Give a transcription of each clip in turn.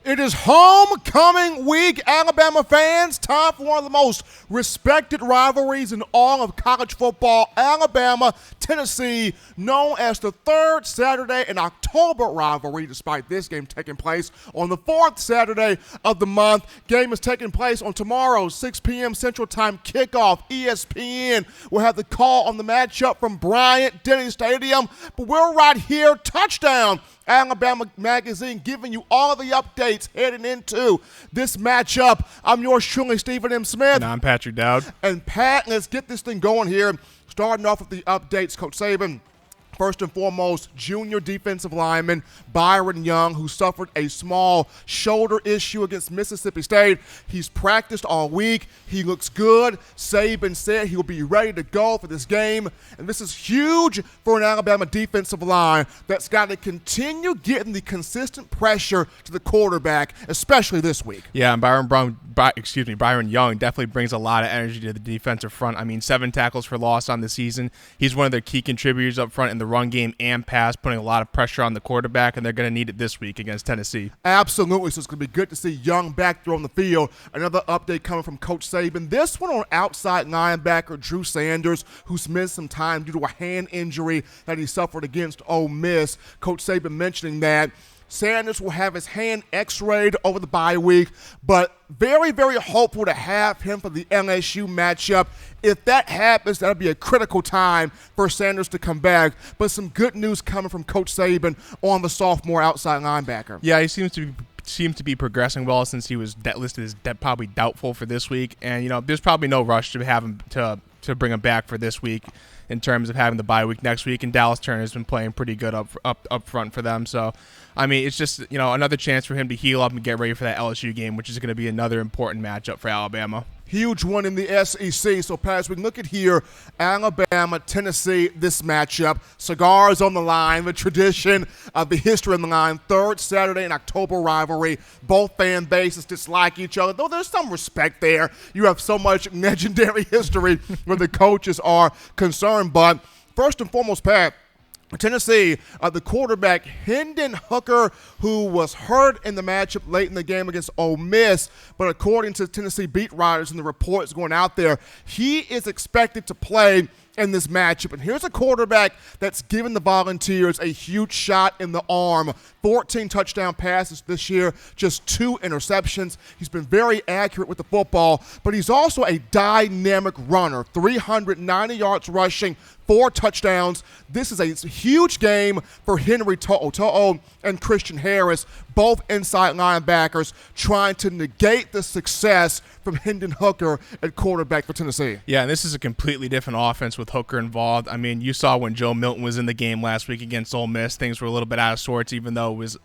It is homecoming week, Alabama fans. Time for one of the most respected rivalries in all of college football. Alabama, Tennessee, known as the third Saturday in October rivalry, despite this game taking place on the fourth Saturday of the month. Game is taking place on tomorrow's 6 p.m. Central Time kickoff. ESPN will have the call on the matchup from Bryant-Denny Stadium. But we're right here, touchdown. Alabama Magazine giving you all the updates heading into this matchup. I'm yours truly, Stephen M. Smith. And I'm Patrick Dowd. And Pat, let's get this thing going here. Starting off with the updates, Coach Saban. First and foremost, junior defensive lineman Byron Young, who suffered a small shoulder issue against Mississippi State. He's practiced all week. He looks good. Saban said he will be ready to go for this game. And this is huge for an Alabama defensive line that's got to continue getting the consistent pressure to the quarterback, especially this week. Yeah, and Byron Young definitely brings a lot of energy to the defensive front. I mean, 7 tackles for loss on the season. He's one of their key contributors up front in the run game and pass, putting a lot of pressure on the quarterback, and they're going to need it this week against Tennessee. Absolutely. So it's going to be good to see Young back there on the field. Another update coming from Coach Saban. This one on outside linebacker Drew Sanders, who's missed some time due to a hand injury that he suffered against Ole Miss. Coach Saban mentioning that Sanders will have his hand x-rayed over the bye week, but very, very hopeful to have him for the LSU matchup. If that happens, that'll be a critical time for Sanders to come back. But some good news coming from Coach Saban on the sophomore outside linebacker. Yeah, he seems to be progressing well since he was listed as probably doubtful for this week. And, you know, there's probably no rush to have him to bring him back for this week in terms of having the bye week next week. And Dallas Turner's been playing pretty good up front for them. So, I mean, it's just, you know, another chance for him to heal up and get ready for that LSU game, which is going to be another important matchup for Alabama. Huge one in the SEC. So, Pat, we can look at here, Alabama, Tennessee, this matchup. Cigars on the line, the tradition of the history on the line. Third Saturday in October rivalry. Both fan bases dislike each other, though there's some respect there. You have so much legendary history where the coaches are concerned. But first and foremost, Pat, Tennessee, the quarterback Hendon Hooker, who was hurt in the matchup late in the game against Ole Miss, but according to Tennessee beat writers and the reports going out there, he is expected to play in this matchup. And here's a quarterback that's given the Volunteers a huge shot in the arm. 14 touchdown passes this year, just 2 interceptions. He's been very accurate with the football, but he's also a dynamic runner. 390 yards rushing, 4 touchdowns. This is a huge game for Henry To'o and Christian Harris, both inside linebackers, trying to negate the success from Hendon Hooker at quarterback for Tennessee. Yeah, and this is a completely different offense with Hooker involved. I mean, you saw when Joe Milton was in the game last week against Ole Miss, things were a little bit out of sorts, even though it was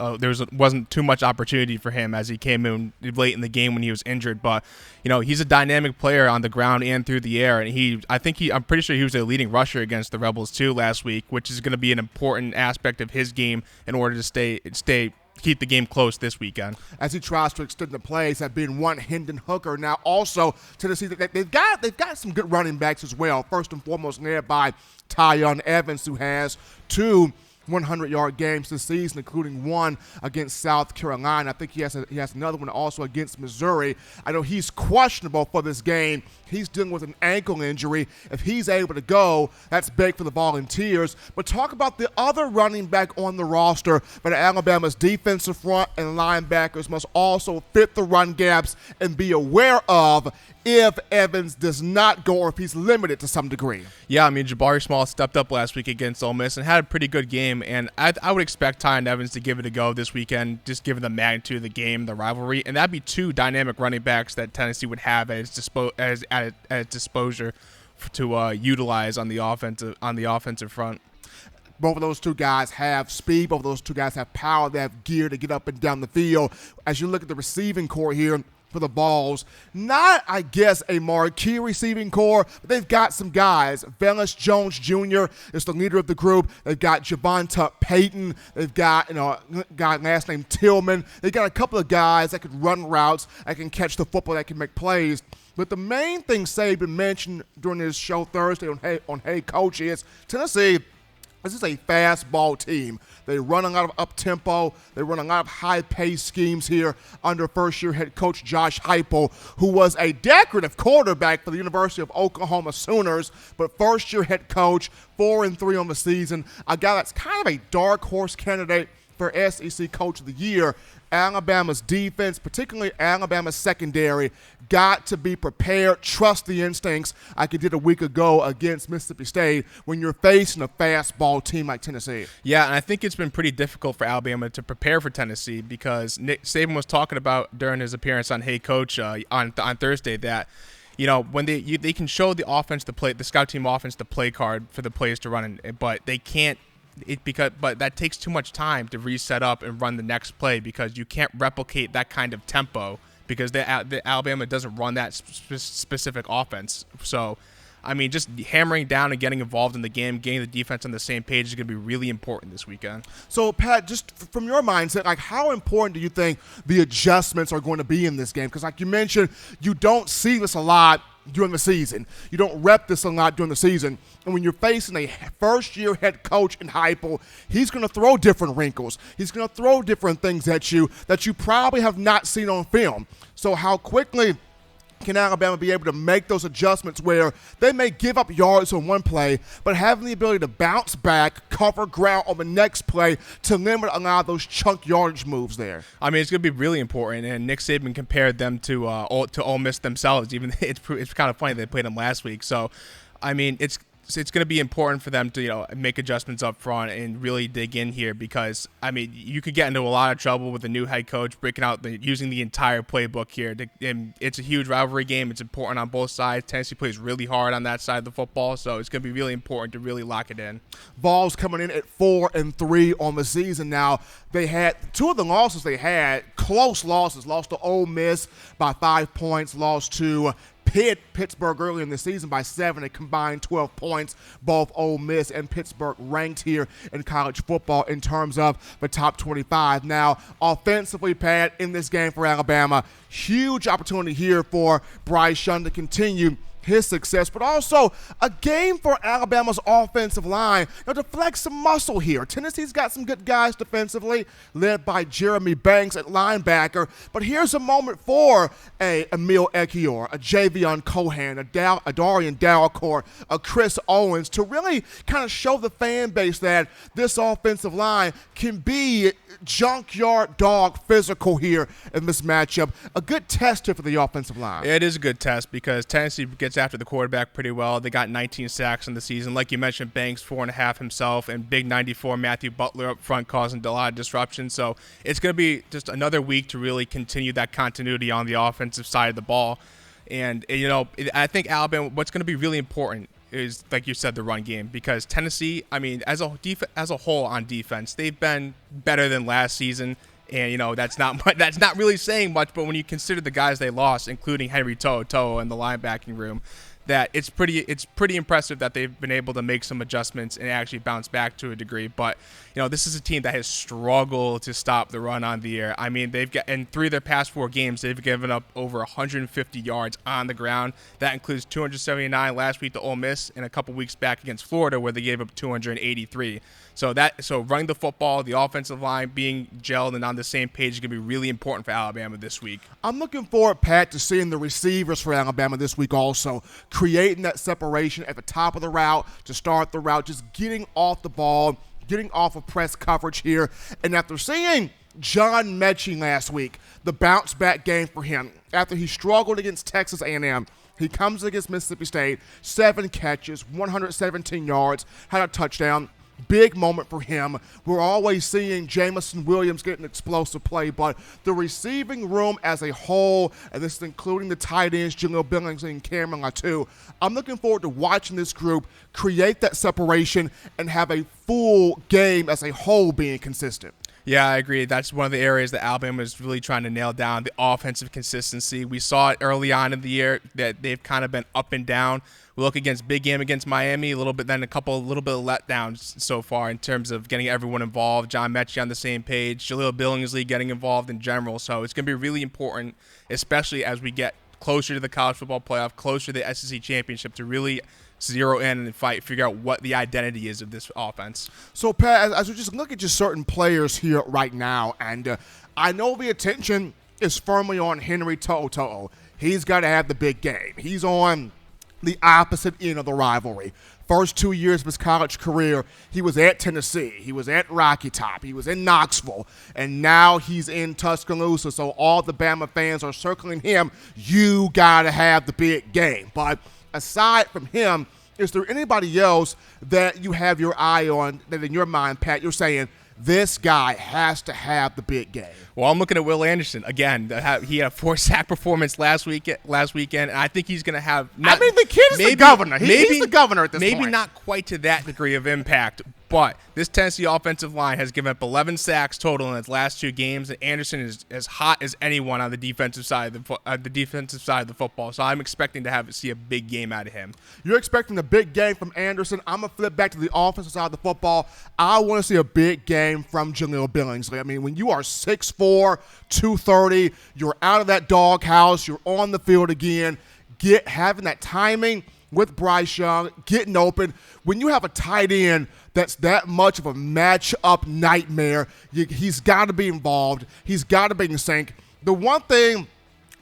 wasn't too much opportunity for him as he came in late in the game when he was injured. But, you know, he's a dynamic player on the ground and through the air, and I'm pretty sure he was a leading rusher against the Rebels too last week, which is going to be an important aspect of his game in order to keep the game close this weekend. As he tries to extend the plays, have been one Hendon Hooker. Now also Tennessee, they've got some good running backs as well. First and foremost, led by Tyon Evans, who has 2 100-yard games this season, including one against South Carolina. I think he has another one also against Missouri. I know he's questionable for this game. He's dealing with an ankle injury. If he's able to go, that's big for the Volunteers. But talk about the other running back on the roster. But Alabama's defensive front and linebackers must also fit the run gaps and be aware of if Evans does not go or if he's limited to some degree. Yeah, I mean, Jabari Small stepped up last week against Ole Miss and had a pretty good game, and I would expect Tyon Evans to give it a go this weekend, just given the magnitude of the game, the rivalry, and that'd be 2 dynamic running backs that Tennessee would have at its disposal to utilize on the offensive front. Both of those 2 guys have speed. Both of those 2 guys have power. They have gear to get up and down the field. As you look at the receiving core here for the Vols, not, I guess, a marquee receiving core, but they've got some guys. Velus Jones Jr. is the leader of the group. They've got Javonte Payton. They've got, a guy last name Tillman. They've got a couple of guys that could run routes, that can catch the football, that can make plays. But the main thing Saban mentioned during his show Thursday on Hey Coach is Tennessee This is a fast ball team. They run a lot of up-tempo. They run a lot of high-paced schemes here under first-year head coach Josh Heupel, who was a decorative quarterback for the University of Oklahoma Sooners, but first-year head coach, 4-3 on the season, a guy that's kind of a dark horse candidate for SEC Coach of the Year. Alabama's defense, particularly Alabama's secondary, got to be prepared, trust the instincts like it did a week ago against Mississippi State when you're facing a fastball team like Tennessee. Yeah, and I think it's been pretty difficult for Alabama to prepare for Tennessee because Nick Saban was talking about during his appearance on Hey Coach on Thursday that when they can show the offense to play, the scout team offense the play card for the players to run, but they can't. But that takes too much time to reset up and run the next play because you can't replicate that kind of tempo because the Alabama doesn't run that specific offense. So, I mean, just hammering down and getting involved in the game, getting the defense on the same page is going to be really important this weekend. So, Pat, just from your mindset, like how important do you think the adjustments are going to be in this game? Because like you mentioned, you don't see this a lot during the season. You don't rep this a lot during the season. And when you're facing a first-year head coach in Heupel, he's going to throw different wrinkles. He's going to throw different things at you that you probably have not seen on film. So how quickly can Alabama be able to make those adjustments where they may give up yards on one play, but having the ability to bounce back, cover ground on the next play to limit a lot of those chunk yardage moves there? I mean, it's going to be really important, and Nick Saban compared them to Ole Miss themselves. Even it's kind of funny they played them last week. So, I mean, it's going to be important for them to make adjustments up front and really dig in here because I mean you could get into a lot of trouble with the new head coach breaking out using the entire playbook here. And it's a huge rivalry game. It's important on both sides. Tennessee plays really hard on that side of the football, so it's going to be really important to really lock it in. Vols coming in at 4-3 on the season now. They had two of the losses they had close losses. Lost to Ole Miss by 5 points. Lost to Pittsburgh early in the season by 7, a combined 12 points. Both Ole Miss and Pittsburgh ranked here in college football in terms of the top 25. Now, offensively, Pat, in this game for Alabama, huge opportunity here for Bryce Young to continue his success, but also a game for Alabama's offensive line to flex some muscle here. Tennessee's got some good guys defensively, led by Jeremy Banks at linebacker, but here's a moment for a Emil Ekiyor, a Javion Cohan, a Darian Dalcourt, a Chris Owens to really kind of show the fan base that this offensive line can be junkyard dog physical here in this matchup. A good test here for the offensive line. It is a good test because Tennessee gets after the quarterback pretty well. They got 19 sacks in the season. Like you mentioned, Banks 4.5 himself, and big 94 Matthew Butler up front causing a lot of disruption. So it's going to be just another week to really continue that continuity on the offensive side of the ball. And, I think Alabama, what's going to be really important is, like you said, the run game, because Tennessee, I mean, as a whole on defense, they've been better than last season. And, that's not really saying much, but when you consider the guys they lost, including Henry To'o in the linebacking room, that it's pretty impressive that they've been able to make some adjustments and actually bounce back to a degree. But, this is a team that has struggled to stop the run on the air. I mean, in 3 of their past 4 games, they've given up over 150 yards on the ground. That includes 279 last week to Ole Miss and a couple weeks back against Florida where they gave up 283. So running the football, the offensive line being gelled and on the same page is going to be really important for Alabama this week. I'm looking forward, Pat, to seeing the receivers for Alabama this week also, creating that separation at the top of the route to start the route, just getting off the ball, getting off of press coverage here. And after seeing John Mechie last week, the bounce back game for him, after he struggled against Texas A&M, he comes against Mississippi State, 7 catches, 117 yards, had a touchdown. Big moment for him. We're always seeing Jamison Williams get an explosive play, but the receiving room as a whole, and this is including the tight ends, Jaleel Billingsley and Cameron Latu, I'm looking forward to watching this group create that separation and have a full game as a whole being consistent. Yeah, I agree. That's one of the areas that Alabama is really trying to nail down, the offensive consistency. We saw it early on in the year that they've kind of been up and down. We look against big game against Miami, a little bit, then a little bit of letdowns so far in terms of getting everyone involved. John Mechie on the same page, Jaleel Billingsley getting involved in general. So it's going to be really important, especially as we get closer to the college football playoff, closer to the SEC championship, to really zero in and fight, figure out what the identity is of this offense. So, Pat, as we just look at just certain players here right now, and I know the attention is firmly on Henry To'oTo'o. He's got to have the big game. He's on the opposite end of the rivalry. First 2 years of his college career, he was at Tennessee. He was at Rocky Top. He was in Knoxville. And now he's in Tuscaloosa. So all the Bama fans are circling him. You got to have the big game. But aside from him, is there anybody else that you have your eye on that in your mind, Pat, you're saying, this guy has to have the big game? Well, I'm looking at Will Anderson again. He had a 4-sack performance last weekend, and I think he's going to have. The kid is the governor. He's the governor at this point. Maybe not quite to that degree of impact, but this Tennessee offensive line has given up 11 sacks total in its last 2 games, and Anderson is as hot as anyone on the defensive side of the football. So I'm expecting to see a big game out of him. You're expecting a big game from Anderson. I'm gonna flip back to the offensive side of the football. I want to see a big game from Jaleel Billingsley. I mean, when you are 6'4", 230, you're out of that doghouse, you're on the field again. Having that timing with Bryce Young, getting open. When you have a tight end that's that much of a matchup nightmare, he's got to be involved. He's got to be in sync. The one thing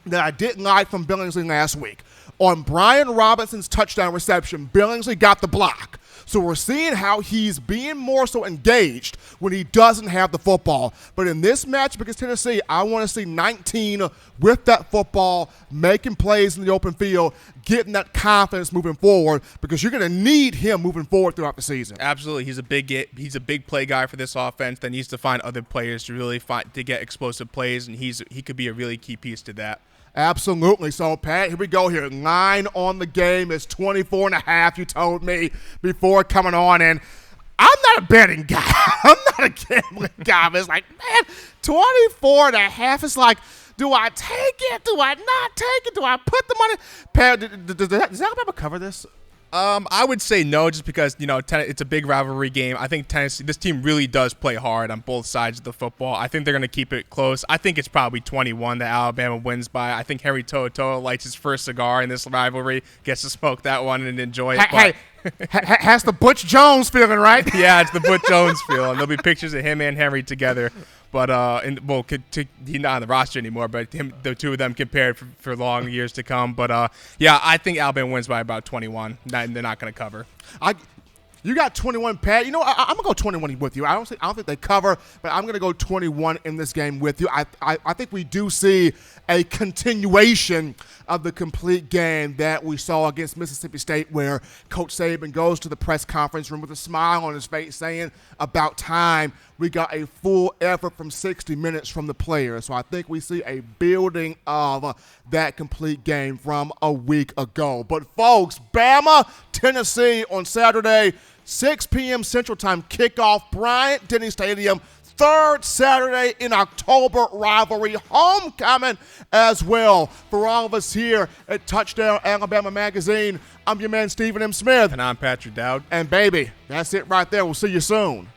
that I didn't like from Billingsley last week, on Brian Robinson's touchdown reception, Billingsley got the block. So we're seeing how he's being more so engaged when he doesn't have the football. But in this match against Tennessee, I want to see 19 with that football, making plays in the open field, getting that confidence moving forward, because you're going to need him moving forward throughout the season. Absolutely. He's a big play guy for this offense that needs to find other players to really to get explosive plays, and he could be a really key piece to that. Absolutely. So, Pat, here we go here. Line on the game is 24.5, you told me before coming on. And I'm not a betting guy. I'm not a gambling guy. But it's like, man, 24.5 is like, do I take it? Do I not take it? Do I put the money? Pat, does Alabama cover this? I would say no, just because it's a big rivalry game. I think Tennessee, this team really does play hard on both sides of the football. I think they're going to keep it close. I think it's probably 21 that Alabama wins by. I think Henry To'oTo'o lights his first cigar in this rivalry, gets to smoke that one and enjoy it. Hey, has the Butch Jones feeling, right? Yeah, it's the Butch Jones feel, and there'll be pictures of him and Henry together. But he's not on the roster anymore. But the two of them compared for long years to come. But yeah, I think Alabama wins by about 21. They're not going to cover. You got 21, Pat. I'm gonna go 21 with you. I don't think they cover, but I'm gonna go 21 in this game with you. I think we do see a continuation of the complete game that we saw against Mississippi State, where Coach Saban goes to the press conference room with a smile on his face, saying, "About time we got a full effort from 60 minutes from the players." So I think we see a building of that complete game from a week ago. But folks, Bama, Tennessee on Saturday, 6 p.m. Central Time kickoff, Bryant-Denny Stadium, third Saturday in October rivalry, homecoming as well. For all of us here at Touchdown Alabama Magazine, I'm your man Stephen M. Smith. And I'm Patrick Dowd. And baby, that's it right there. We'll see you soon.